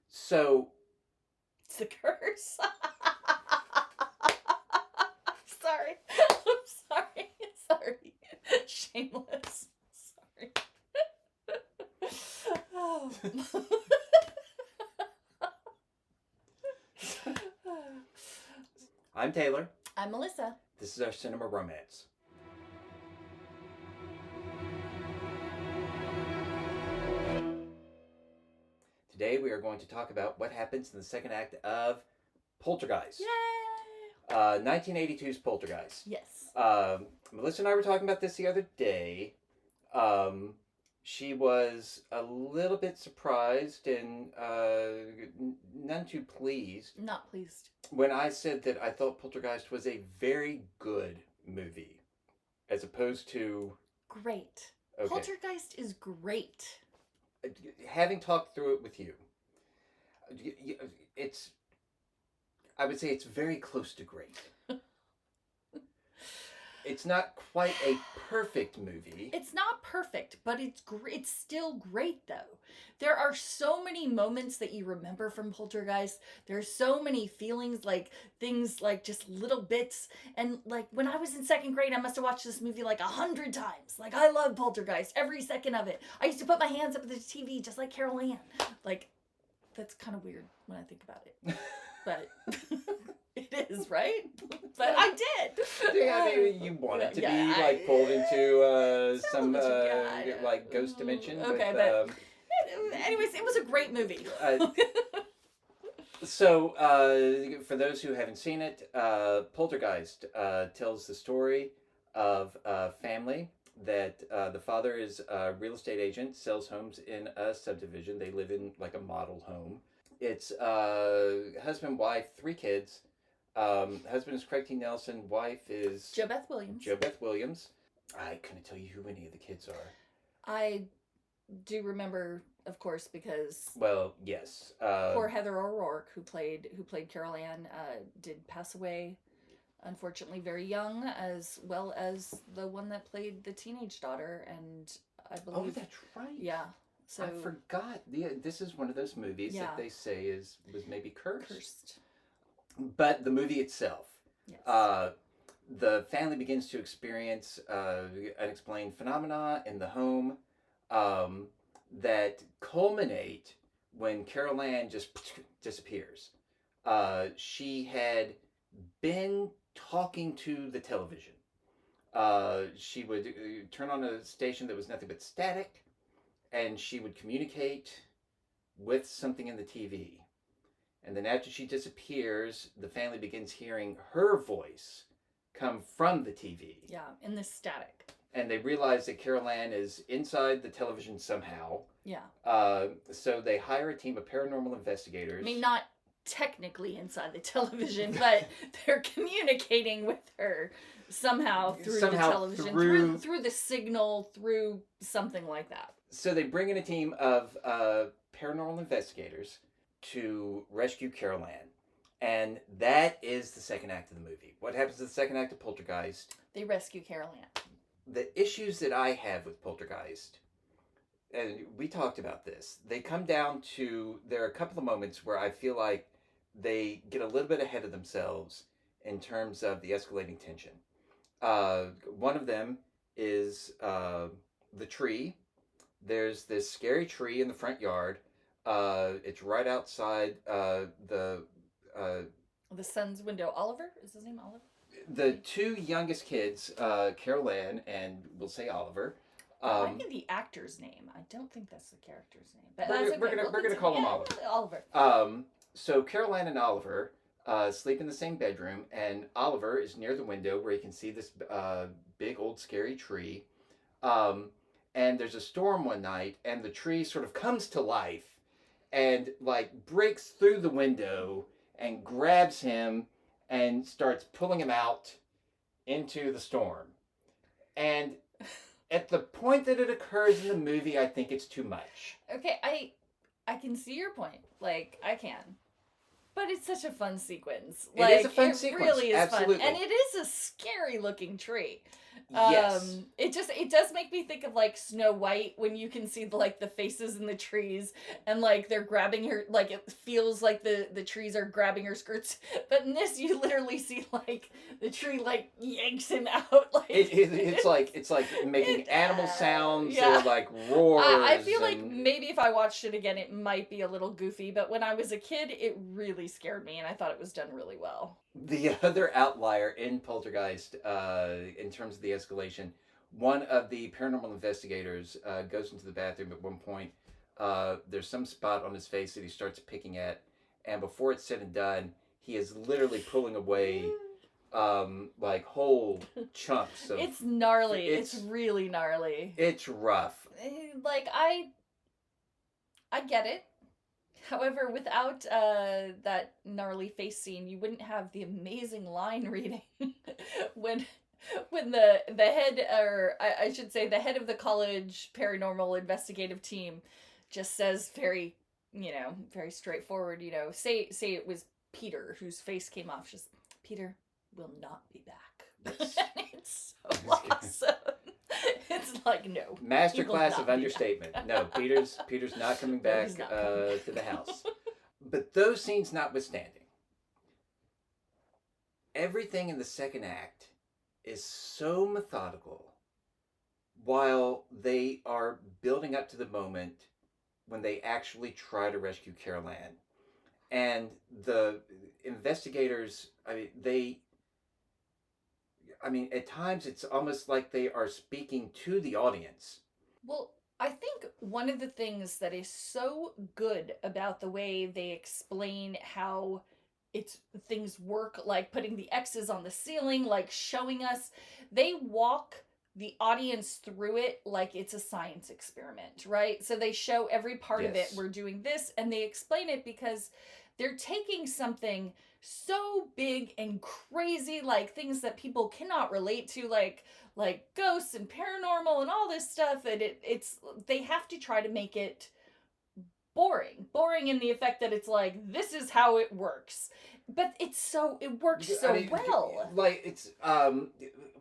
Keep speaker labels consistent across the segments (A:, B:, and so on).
A: So...
B: It's a curse. Sorry. I'm sorry. Shameless. Sorry. Oh.
A: I'm Taylor.
B: I'm Melissa.
A: This is our Cinema Romance. Today we are going to talk about what happens in the second act of Poltergeist.
B: Yay!
A: 1982's Poltergeist.
B: Yes.
A: Melissa and I were talking about this the other day. She was a little bit surprised and none too pleased.
B: Not pleased.
A: When I said that I thought Poltergeist was a very good movie, as opposed to...
B: Great.
A: Okay.
B: Poltergeist is great.
A: Having talked through it with you, it's... I would say it's very close to great. It's not quite a perfect movie.
B: It's not perfect, but it's still great, though. There are so many moments that you remember from Poltergeist. There's so many feelings, like things like just little bits. And like when I was in second grade, I must have watched this movie like 100 times. Like I love Poltergeist, every second of it. I used to put my hands up at the TV just like Carol Ann. Like, that's kind of weird when I think about it. But... It is, right? But I did.
A: Yeah, I mean, you wanted to be like pulled into some like ghost dimension.
B: Okay,
A: with,
B: but anyways, it was a great movie.
A: So, for those who haven't seen it, Poltergeist tells the story of a family that the father is a real estate agent, sells homes in a subdivision. They live in like a model home. It's husband, wife, 3 kids. Husband is Craig T. Nelson. Wife is...
B: Jo Beth Williams.
A: I couldn't tell you who any of the kids are.
B: I do remember, of course, because...
A: Well, yes.
B: Poor Heather O'Rourke, who played Carol Ann, did pass away, unfortunately, very young, as well as the one that played the teenage daughter, and I believe...
A: Oh, that's right.
B: Yeah. So
A: I forgot. This is one of those movies that they say was maybe cursed. But the movie itself, yes. The family begins to experience unexplained phenomena in the home that culminate when Carol Ann just disappears. She had been talking to the television. She would turn on a station that was nothing but static, and she would communicate with something in the TV. And then after she disappears, the family begins hearing her voice come from the TV.
B: Yeah, in the static.
A: And they realize that Carol Ann is inside the television somehow.
B: Yeah.
A: So they hire a team of paranormal investigators.
B: I mean, not technically inside the television, but they're communicating with her somehow through the television, through the signal, through something like that.
A: So they bring in a team of paranormal investigators to rescue Carol Ann. And that is the second act of the movie. What happens in the second act of Poltergeist?
B: They rescue Carol Ann.
A: The issues that I have with Poltergeist, and we talked about this, they come down to, there are a couple of moments where I feel like they get a little bit ahead of themselves in terms of the escalating tension. One of them is the tree. There's this scary tree in the front yard. It's right outside the
B: son's window. Oliver? Is his name Oliver?
A: The 2 youngest kids, Carol Ann and we'll say Oliver.
B: I think the actor's name. I don't think that's the character's name. But
A: we're gonna call him Oliver.
B: Oliver.
A: So Carol Ann and Oliver sleep in the same bedroom, and Oliver is near the window where he can see this big old scary tree. And there's a storm one night, and the tree sort of comes to life and like breaks through the window and grabs him and starts pulling him out into the storm. And at the point that it occurs in the movie, I think it's too much.
B: Okay, I can see your point. Like, I can. But it's such a fun sequence.
A: It is a fun sequence.
B: It really is
A: Absolutely.
B: fun. And it is a scary looking tree.
A: Yes.
B: It does make me think of like Snow White when you can see the faces in the trees and like they're grabbing her, like it feels like the trees are grabbing her skirts, but in this you literally see like the tree like yanks him out like
A: It's like making animal sounds. There
B: yeah.
A: are like
B: I
A: roars
B: feel like
A: and
B: maybe if I watched it again, it might be a little goofy, but when I was a kid, it really scared me, and I thought it was done really well.
A: the other outlier in Poltergeist, in terms of the escalation, one of the paranormal investigators goes into the bathroom at one point. There's some spot on his face that he starts picking at, and before it's said and done, he is literally pulling away like whole chunks of.
B: It's gnarly. It's
A: It's
B: really gnarly.
A: it's rough.
B: Like I get it. However, without that gnarly face scene, you wouldn't have the amazing line reading when when the head, or I should say the head of the college paranormal investigative team just says very, very straightforward, say it was Peter whose face came off, just Peter will not be back.
A: Yes.
B: It's so awesome. It's like, no.
A: Masterclass
B: not
A: of
B: be
A: understatement. No, Peter's not coming back
B: he's not coming.
A: to the house. But those scenes notwithstanding, everything in the second act is so methodical while they are building up to the moment when they actually try to rescue Carol Ann. And the investigators, at times it's almost like they are speaking to the audience.
B: Well, I think one of the things that is so good about the way they explain how it's things work, like putting the X's on the ceiling, like showing us, they walk the audience through it like it's a science experiment, right? So they show every part of it.
A: Yes.
B: We're doing this, and they explain it because they're taking something so big and crazy, like things that people cannot relate to, like ghosts and paranormal and all this stuff, and it's they have to try to make it boring in the effect that it's like, this is how it works, but it works so well.
A: Like it's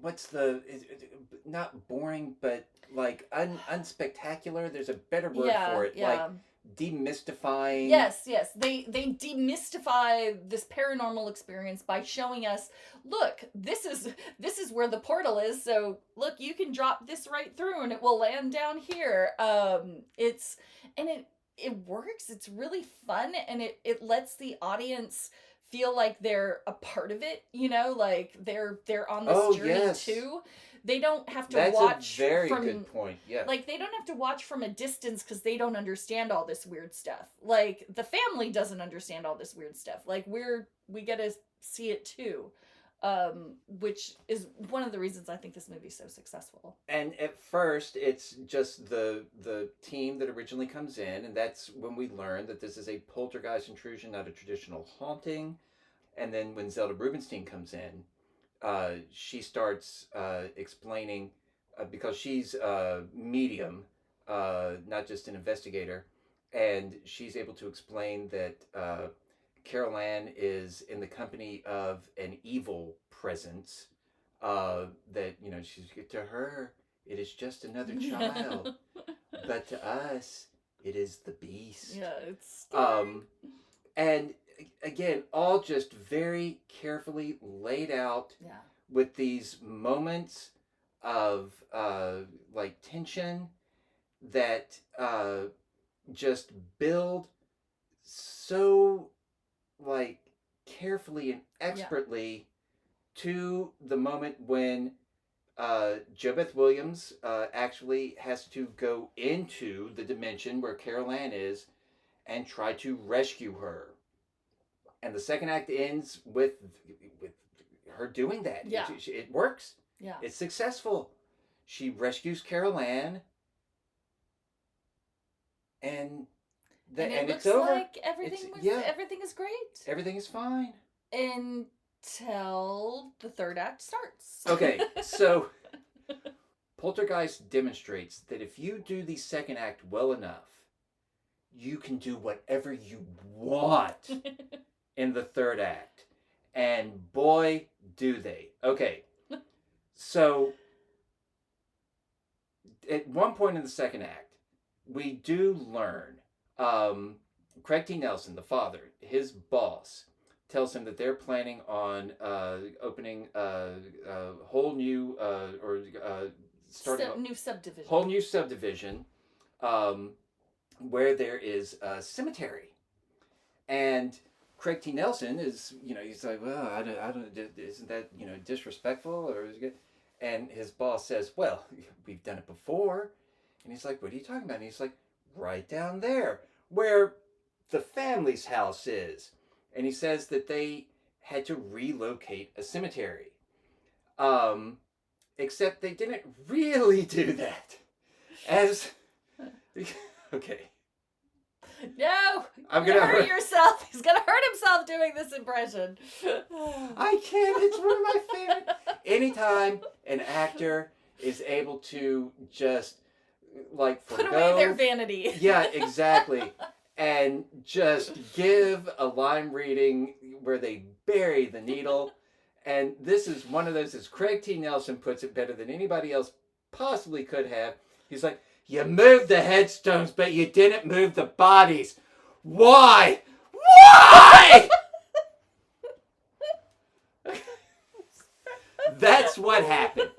A: what's the not boring, but like unspectacular. There's a better word for it.
B: Yeah.
A: Like demystifying.
B: Yes. They demystify this paranormal experience by showing us, look, this is where the portal is. So look, you can drop this right through, and it will land down here. It works. It's really fun, and it lets the audience feel like they're a part of it. Like they're on this journey
A: Yes.
B: too. They don't have to
A: That's
B: watch
A: a very
B: from
A: good point. Yeah.
B: like they don't have to watch from a distance because they don't understand all this weird stuff. Like the family doesn't understand all this weird stuff. Like we get to see it too, which is one of the reasons I think this movie's so successful.
A: And at first, it's just the team that originally comes in, and that's when we learn that this is a poltergeist intrusion, not a traditional haunting. And then when Zelda Rubinstein comes in, she starts explaining, because she's a medium, not just an investigator, and she's able to explain that Carol Ann is in the company of an evil presence. That she's, to her it is just another child, but to us it is the beast.
B: Yeah, it's scary.
A: And again, all just very carefully laid out,
B: Yeah.
A: with these moments of like tension that just build so like carefully and expertly to the moment when JoBeth Williams actually has to go into the dimension where Carol Ann is and try to rescue her. And the second act ends with her doing that.
B: Yeah.
A: It works.
B: Yeah.
A: It's successful. She rescues Carol Ann, and
B: it looks
A: it's over.
B: like everything is great
A: Everything is fine.
B: until the third act starts.
A: Okay, so Poltergeist demonstrates that if you do the second act well enough, you can do whatever you want in the third act. And boy, do they. Okay, so at one point in the second act, we do learn Craig T. Nelson, the father, his boss, tells him that they're planning on opening a whole new or starting
B: New subdivision.
A: whole new subdivision where there is a cemetery. And Craig T. Nelson is, he's like, well, I don't, isn't that, disrespectful or is it good? And his boss says, well, we've done it before. And he's like, what are you talking about? And he's like, right down there where the family's house is. And he says that they had to relocate a cemetery. Except they didn't really do that. Okay.
B: No!
A: I'm
B: You're
A: gonna
B: hurt yourself. He's gonna hurt himself doing this impression.
A: I can't. It's one of my favorite. Anytime an actor is able to just
B: put away their vanity.
A: Yeah, exactly. And just give a line reading where they bury the needle. And this is one of those, as Craig T. Nelson puts it better than anybody else possibly could have. He's like, you moved the headstones, but you didn't move the bodies. Why? Why? That's what happened.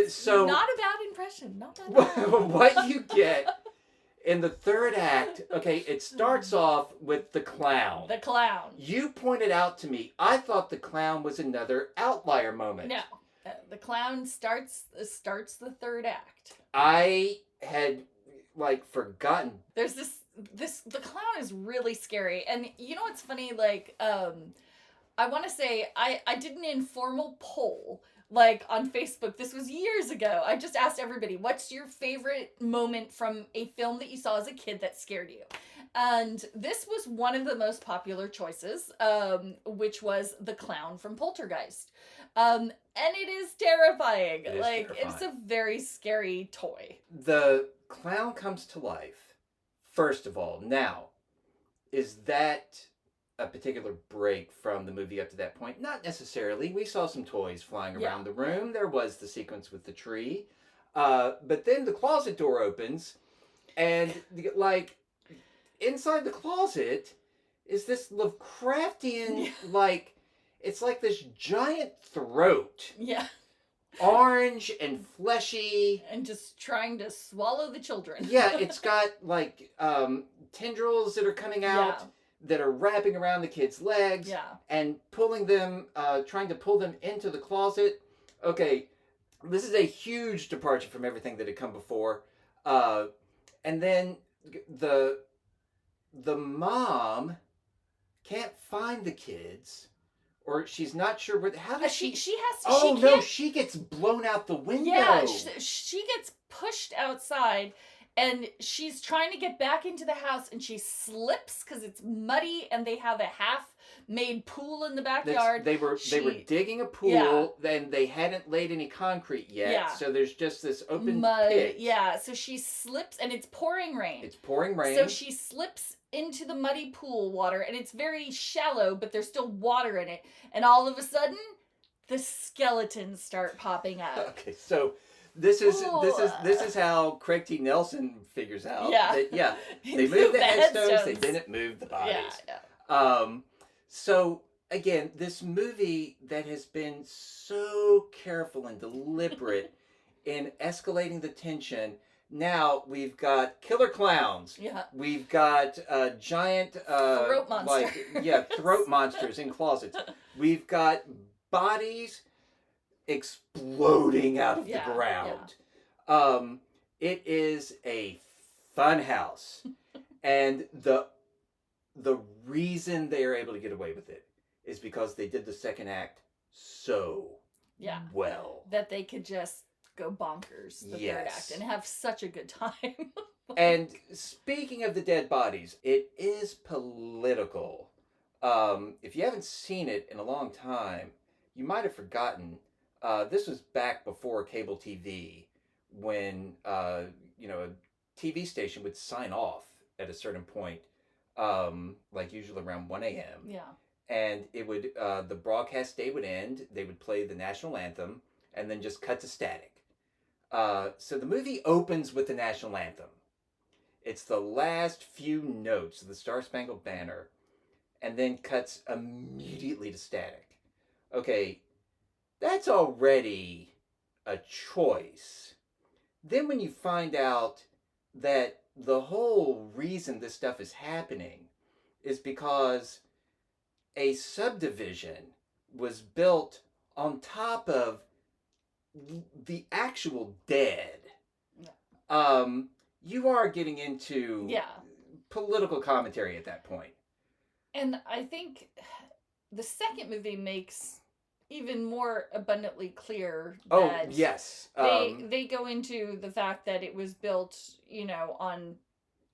A: So
B: not a bad impression. Not bad.
A: What you get in the third act, okay, it starts off with the clown.
B: The clown.
A: You pointed out to me, I thought the clown was another outlier moment.
B: No. The clown starts the third act.
A: I had forgotten.
B: There's the clown is really scary. And you know what's funny? I want to say I did an informal poll on Facebook. This was years ago. I just asked everybody, what's your favorite moment from a film that you saw as a kid that scared you? And this was one of the most popular choices, which was the clown from Poltergeist. And it is terrifying.
A: Terrifying.
B: It's a very scary toy.
A: The clown comes to life, first of all. Now, is that a particular break from the movie up to that point? Not necessarily. We saw some toys flying around the room. There was the sequence with the tree. But then the closet door opens, and inside the closet is this Lovecraftian, it's like this giant throat.
B: Yeah.
A: Orange and fleshy.
B: And just trying to swallow the children.
A: Yeah, it's got tendrils that are coming out that are wrapping around the kids' legs.
B: Yeah.
A: And pulling them, trying to pull them into the closet. Okay, this is a huge departure from everything that had come before. And then the mom can't find the kids. Or she's not sure where. How does
B: she has to?
A: Oh no! She gets blown out the window.
B: Yeah, she gets pushed outside, and she's trying to get back into the house, and she slips because it's muddy, and they have a half-made pool in the backyard.
A: They were digging a pool, and they hadn't laid any concrete yet.
B: Yeah.
A: So there's just this open
B: mud.
A: pit.
B: Yeah. So she slips, and it's pouring rain.
A: It's pouring rain.
B: So she slips into the muddy pool water, and it's very shallow, but there's still water in it. And all of a sudden, the skeletons start popping up.
A: Okay, so this is how Craig T. Nelson figures out that they moved the headstones, they didn't move the bodies.
B: Yeah.
A: So again, this movie that has been so careful and deliberate in escalating the tension. Now we've got killer clowns.
B: Yeah.
A: We've got giant
B: throat monsters.
A: Throat monsters in closets. We've got bodies exploding out of the ground. Yeah. It is a fun house. And the reason they are able to get away with it is because they did the second act so well.
B: That they could just go bonkers the third act and have such a good time.
A: And speaking of the dead bodies, it is political. If you haven't seen it in a long time, you might have forgotten. This was back before cable TV, when a TV station would sign off at a certain point, usually around 1 a.m.
B: Yeah.
A: And it would the broadcast day would end. They would play the national anthem, and then just cut to static. So the movie opens with the national anthem. It's the last few notes of the Star Spangled Banner, and then cuts immediately to static. Okay, that's already a choice. Then when you find out that the whole reason this stuff is happening is because a subdivision was built on top of the actual dead. You are getting into
B: Yeah.
A: political commentary at that point.
B: And I think the second movie makes even more abundantly clear that
A: Oh, yes.
B: they go into the fact that it was built, on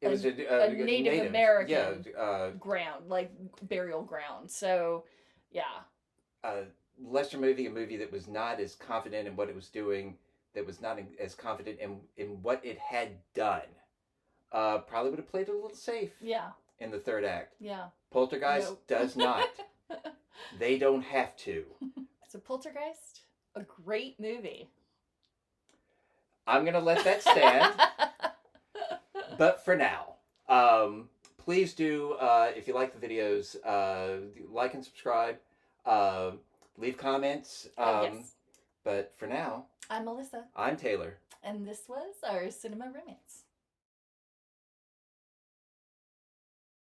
A: It was a
B: Native American
A: yeah,
B: ground, like burial ground. So, yeah.
A: lesser movie, a movie that was not as confident in what it was doing, that was not as confident in what it had done. Probably would have played it a little safe.
B: Yeah.
A: In the third act.
B: Yeah.
A: Poltergeist
B: Nope.
A: does not. They don't have to.
B: So Poltergeist, a great movie.
A: I'm gonna let that stand. But for now, please do, if you like the videos, like and subscribe, leave comments.
B: Yes.
A: But for now,
B: I'm Melissa.
A: I'm Taylor.
B: And this was our cinema romance.